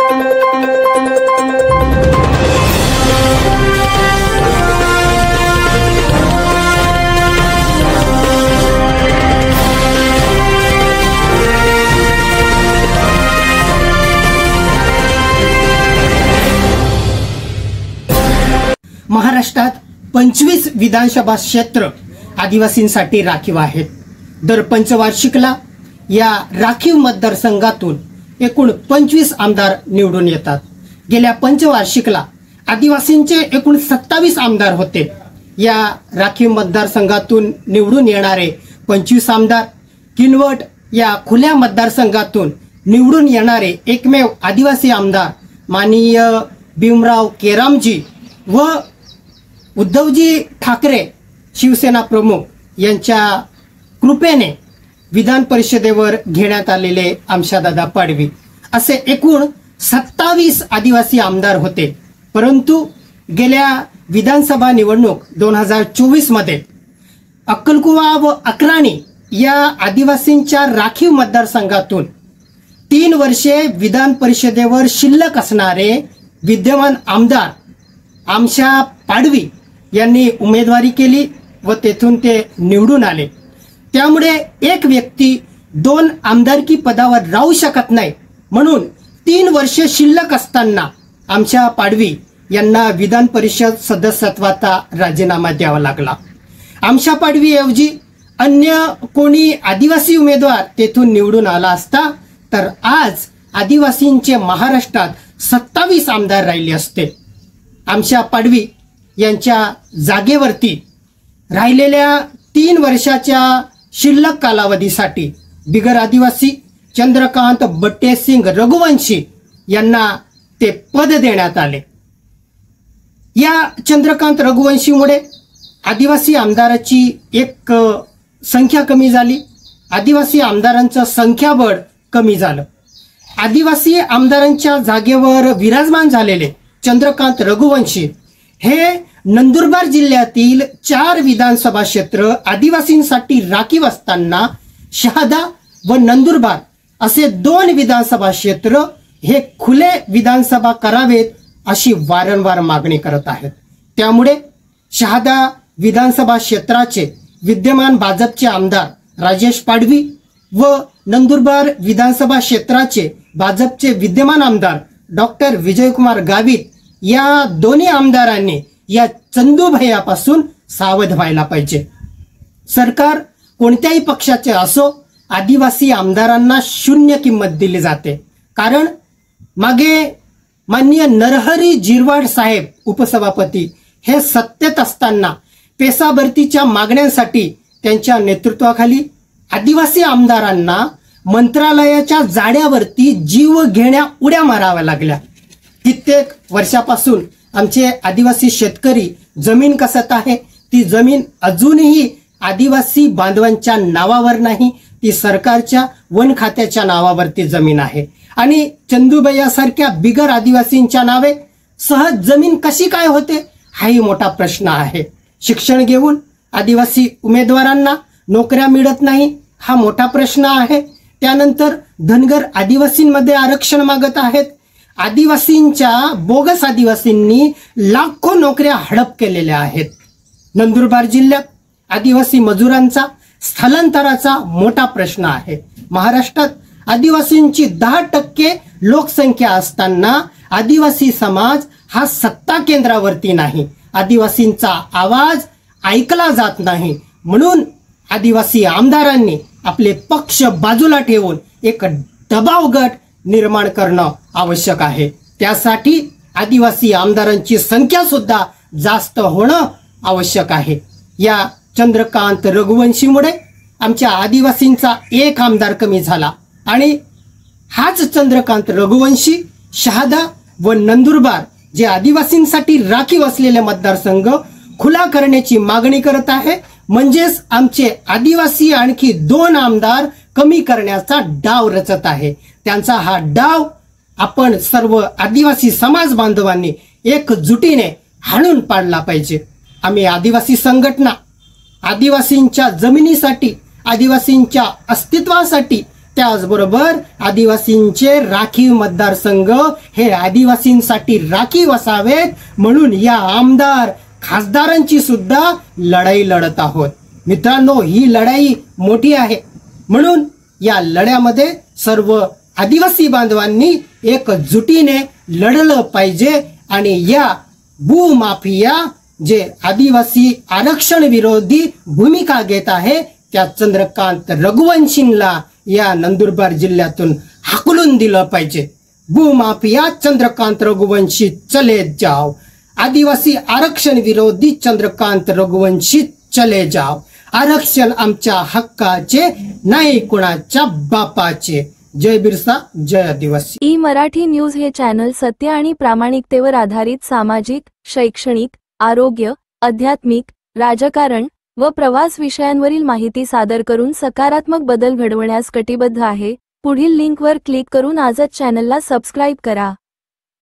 महाराष्ट्रात 25 विधानसभा क्षेत्र आदिवासींसाठी राखीव आहेत। दर पंचवार्षिकला या राखीव मतदारसंघातून एकूण 25 आमदार निवडून येतात। गेल्या पंचवार्षिकला आदिवासींचे एकूण 27 आमदार होते। या राखीव मतदारसंघातून निवडून येणारे 25 आमदार किनवट या खुल्या मतदारसंघातून निवडून येणारे एकमेव आदिवासी आमदार माननीय भीमराव केरामजी व उद्धवजी ठाकरे शिवसेना प्रमुख यांच्या कृपेने विधान परिषदेवर घेण्यात आलेले आमशादादा पाडवी असे एकूण 27 आदिवासी आमदार होते। परंतु गेल्या विधानसभा निवडणूक 2024 मध्ये अक्कलकुवा व अक्राणी या आदिवासींच्या राखीव मतदारसंघातून 3 वर्षे विधान परिषदेवर शिल्लक असणारे विद्यमान आमदार आमशा पाडवी यांनी उमेदवारी केली व तेथून ते निवडून आले। त्यामुळे एक व्यक्ती 2 आमदारकी पदावर राहू शकत नाही, म्हणून 3 वर्षे शिल्लक असताना आमशा पाडवी यांना विधान परिषद सदस्यत्वाचा राजीनामा द्यावा लागला। आमशा पाडवी ऐवजी अन्य कोणी आदिवासी उमेदवार तेथून निवडून आला असता तर आज आदिवासींचे महाराष्ट्रात 27 आमदार राहिले असते। आमशा पाडवी यांच्या जागेवरती राहिलेल्या 3 वर्षाच्या शिल्लक कालावधीसाठी बिगर आदिवासी चंद्रकांत बट्टेसिंग रघुवंशी यांना ते पद देण्यात आले। या चंद्रकांत रघुवंशीमुळे आदिवासी आमदाराची एक संख्या कमी झाली, आदिवासी आमदारांचं संख्याबळ कमी झालं। आदिवासी आमदारांच्या जागेवर विराजमान झालेले चंद्रकांत रघुवंशी हे नंदुरबार जिल्ह्यातील 4 विधानसभा क्षेत्र आदिवासींसाठी राखीव असताना शहादा व नंदुरबार असे 2 विधानसभा क्षेत्र हे खुले विधानसभा करावेत अशी वारंवार मागणी करत आहेत। त्यामुळे शहादा विधानसभा क्षेत्राचे विद्यमान भाजपचे आमदार राजेश पाडवी व नंदुरबार विधानसभा क्षेत्राचे भाजपचे विद्यमान आमदार डॉक्टर विजयकुमार गावित या दोन्ही आमदारांनी या चंदूभयापासून सावध व्हायला पाहिजे। सरकार कोणत्याही पक्षाचे असो, आदिवासी आमदारांना शून्य किंमत दिली जाते। कारण मागे माननीय नरहरी जिरवाड साहेब उपसभापती हे सत्तेत असताना पेसा भरतीच्या मागण्यांसाठी त्यांच्या नेतृत्वाखाली आदिवासी आमदारांना मंत्रालयाच्या जाड्यावरती जीव घेण्या उड्या माराव्या लागल्या। कित्येक वर्षापासून आमचे आदिवासी शेतकरी जमीन कसत आहे, ती जमीन अजूनही आदिवासी बांधवांच्या नावावर नाही, ती सरकारच्या वन खात्याच्या नावावरती जमीन आहे। आणि चंदूबैयासारख्या बिगर आदिवासींच्या नावे सहज जमीन कशी काय होते हाही मोठा प्रश्न आहे। शिक्षण घेऊन आदिवासी उमेदवारांना नोकऱ्या मिळत नाही हा मोठा प्रश्न आहे। त्यानंतर धनगर आदिवासींमध्ये आरक्षण मागत आहेत। आदिवासींच्या बोगस आदिवासींनी लाखो नोकऱ्या हडप केलेल्या आहेत। नंदुरबार जिल्ह्यात आदिवासी मजुरांचा स्थलांतराचा मोठा प्रश्न आहे। महाराष्ट्रात आदिवासींची 10% लोकसंख्या असताना आदिवासी समाज हा सत्ता केंद्रावरती नाही, आदिवासींचा आवाज ऐकला जात नाही। म्हणून आदिवासी आमदारांनी आपले पक्ष बाजूला ठेवून एक दबाव गट निर्माण करणं आवश्यक आहे। त्यासाठी आदिवासी आमदारांची संख्या सुद्धा जास्त होणं आवश्यक आहे। या चंद्रकांत रघुवंशीमुळे आमच्या आदिवासींचा एक आमदार कमी झाला आणि हाच चंद्रकांत रघुवंशी शहादा व नंदुरबार जे आदिवासींसाठी राखीव असलेले मतदारसंघ खुला करण्याची मागणी करत आहे। म्हणजेच आमचे आदिवासी आणखी 2 आमदार कमी करण्याचा डाव रचत आहे। त्यांचा हा डाव आपण सर्व आदिवासी समाज बांधवांनी एकजुटीने हाणून पाडला पाहिजे। आम्ही आदिवासी संघटना आदिवासींच्या जमिनीसाठी, आदिवासींच्या अस्तित्वासाठी, त्याचबरोबर आदिवासींचे राखीव मतदारसंघ हे आदिवासींसाठी राखीव असावेत म्हणून या आमदार खासदारांची सुद्धा लढाई लढत आहोत. मित्रांनो, ही लढाई मोठी आहे म्हणून या लढ्यामध्ये सर्व आदिवासी बांधवांनी एकजुटीने लढलं पाहिजे आणि या भूमाफिया जे आदिवासी आरक्षण विरोधी भूमिका घेत आहे त्या चंद्रकांत रघुवंशींना या नंदुरबार जिल्ह्यातून हाकलून दिलं पाहिजे. भूमाफिया चंद्रकांत रघुवंशी चले जाओ. आदिवासी आरक्षण विरोधी चंद्रकांत रघुवंशी चले जाओ. आरक्षण आमच्या हक्काचे, नाही कुणाच्या बापाचे. जय बिरसा, जय आदिवासी. ई मराठी न्यूज हे चॅनल सत्य आणि प्रामाणिकतेवर आधारित सामाजिक, शैक्षणिक, आरोग्य, आध्यात्मिक, राजकारण व प्रवास विषयांवरील माहिती सादर करून सकारात्मक बदल घडवण्यास कटिबद्ध आहे. पुढील लिंकवर क्लिक करून आजच चॅनलला सबस्क्राईब करा.